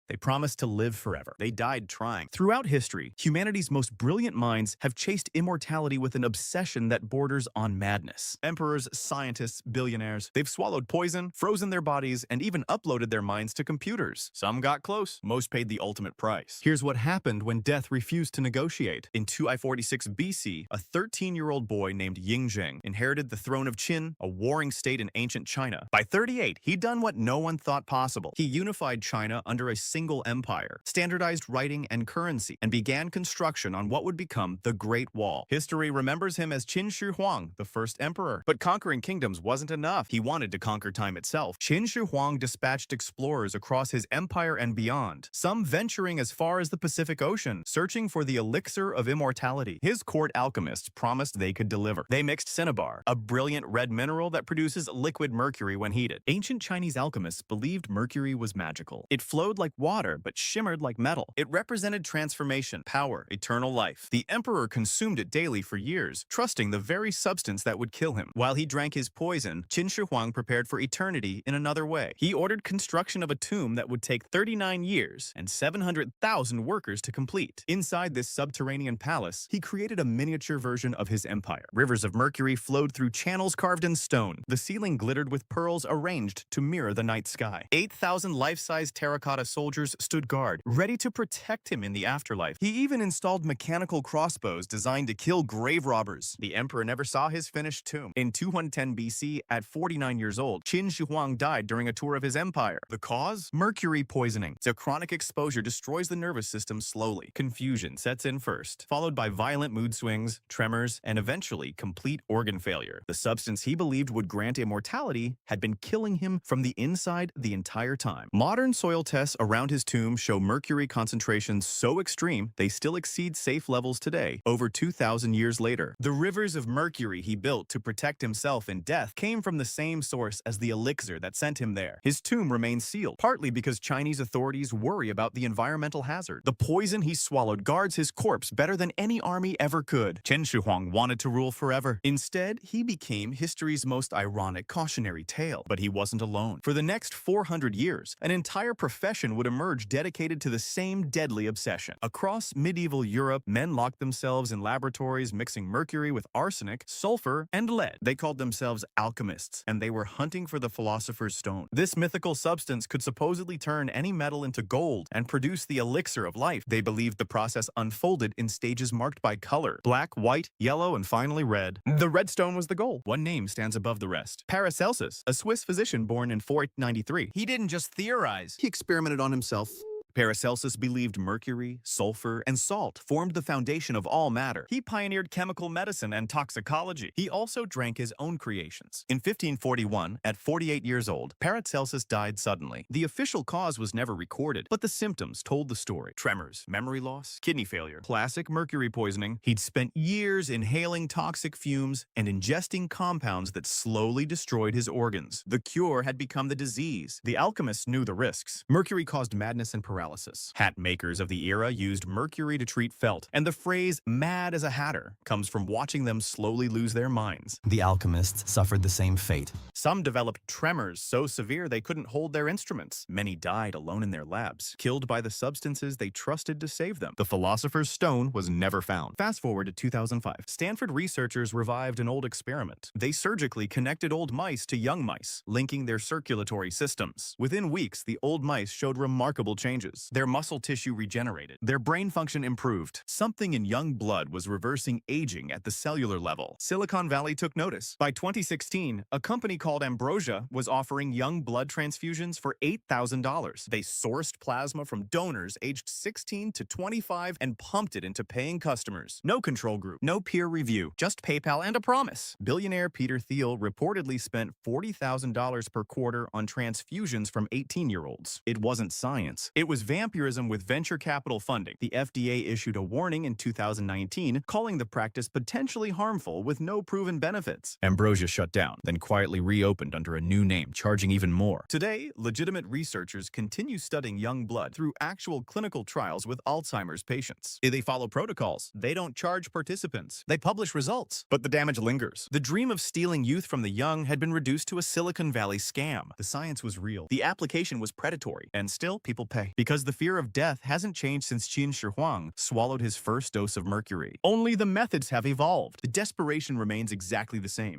They promised to live forever. They died trying. Throughout history, humanity's most brilliant minds have chased immortality with an obsession that borders on madness. Emperors, scientists, billionaires, they've swallowed poison, frozen their bodies, and even uploaded their minds to computers. Some got close. Most paid the ultimate price. Here's what happened when death refused to negotiate. In 246 BC, a 13-year-old boy named Yingzheng inherited the throne of Qin, a warring state in ancient China. By 38, he'd done what no one thought possible. He unified China under a single empire, standardized writing and currency, and began construction on what would become the Great Wall. History remembers him as Qin Shi Huang, the first emperor. But conquering kingdoms wasn't enough. He wanted to conquer time itself. Qin Shi Huang dispatched explorers across his empire and beyond, some venturing as far as the Pacific Ocean, searching for the elixir of immortality. His court alchemists promised they could deliver. They mixed cinnabar, a brilliant red mineral that produces liquid mercury when heated. Ancient Chinese alchemists believed mercury was magical. It flowed like water, but shimmered like metal. It represented transformation, power, eternal life. The emperor consumed it daily for years, trusting the very substance that would kill him. While he drank his poison, Qin Shi Huang prepared for eternity in another way. He ordered construction of a tomb that would take 39 years and 700,000 workers to complete. Inside this subterranean palace, he created a miniature version of his empire. Rivers of mercury flowed through channels carved in stone. The ceiling glittered with pearls arranged to mirror the night sky. 8,000 life-size terracotta soldiers stood guard, ready to protect him in the afterlife. He even installed mechanical crossbows designed to kill grave robbers. The emperor never saw his finished tomb. In 210 BC, at 49 years old, Qin Shi Huang died during a tour of his empire. The cause? Mercury poisoning. The chronic exposure destroys the nervous system slowly. Confusion sets in first, followed by violent mood swings, tremors, and eventually complete organ failure. The substance he believed would grant immortality had been killing him from the inside the entire time. Modern soil tests around his tomb show mercury concentrations so extreme they still exceed safe levels today, over 2,000 years later. The rivers of mercury he built to protect himself in death came from the same source as the elixir that sent him there. His tomb remains sealed, partly because Chinese authorities worry about the environmental hazard. The poison he swallowed guards his corpse better than any army ever could. Qin Shi Huang wanted to rule forever. Instead, he became history's most ironic cautionary tale. But he wasn't alone. For the next 400 years, an entire profession would emerge dedicated to the same deadly obsession. Across medieval Europe, men locked themselves in laboratories mixing mercury with arsenic, sulfur, and lead. They called themselves alchemists, and they were hunting for the philosopher's stone. This mythical substance could supposedly turn any metal into gold and produce the elixir of life. They believed the process unfolded in stages marked by color: black, white, yellow, and finally red. The red stone was the goal. One name stands above the rest: Paracelsus, a Swiss physician born in 493. He didn't just theorize, he experimented on himself. Paracelsus believed mercury, sulfur, and salt formed the foundation of all matter. He pioneered chemical medicine and toxicology. He also drank his own creations. In 1541, at 48 years old, Paracelsus died suddenly. The official cause was never recorded, but the symptoms told the story: tremors, memory loss, kidney failure, classic mercury poisoning. He'd spent years inhaling toxic fumes and ingesting compounds that slowly destroyed his organs. The cure had become the disease. The alchemists knew the risks. Mercury caused madness and paralysis. Hat makers of the era used mercury to treat felt, and the phrase "mad as a hatter" comes from watching them slowly lose their minds. The alchemists suffered the same fate. Some developed tremors so severe they couldn't hold their instruments. Many died alone in their labs, killed by the substances they trusted to save them. The philosopher's stone was never found. Fast forward to 2005. Stanford researchers revived an old experiment. They surgically connected old mice to young mice, linking their circulatory systems. Within weeks, the old mice showed remarkable changes. Their muscle tissue regenerated. Their brain function improved. Something in young blood was reversing aging at the cellular level. Silicon Valley took notice. By 2016, a company called Ambrosia was offering young blood transfusions for $8,000. They sourced plasma from donors aged 16 to 25 and pumped it into paying customers. No control group, no peer review, just PayPal and a promise. Billionaire Peter Thiel reportedly spent $40,000 per quarter on transfusions from 18-year-olds. It wasn't science. It was vampirism with venture capital funding. The FDA issued a warning in 2019, calling the practice potentially harmful with no proven benefits. Ambrosia shut down, then quietly reopened under a new name, charging even more. Today, legitimate researchers continue studying young blood through actual clinical trials with Alzheimer's patients. They follow protocols. They don't charge participants. They publish results. But the damage lingers. The dream of stealing youth from the young had been reduced to a Silicon Valley scam. The science was real. The application was predatory. And still, people pay. Because because the fear of death hasn't changed since Qin Shi Huang swallowed his first dose of mercury. Only the methods have evolved. The desperation remains exactly the same.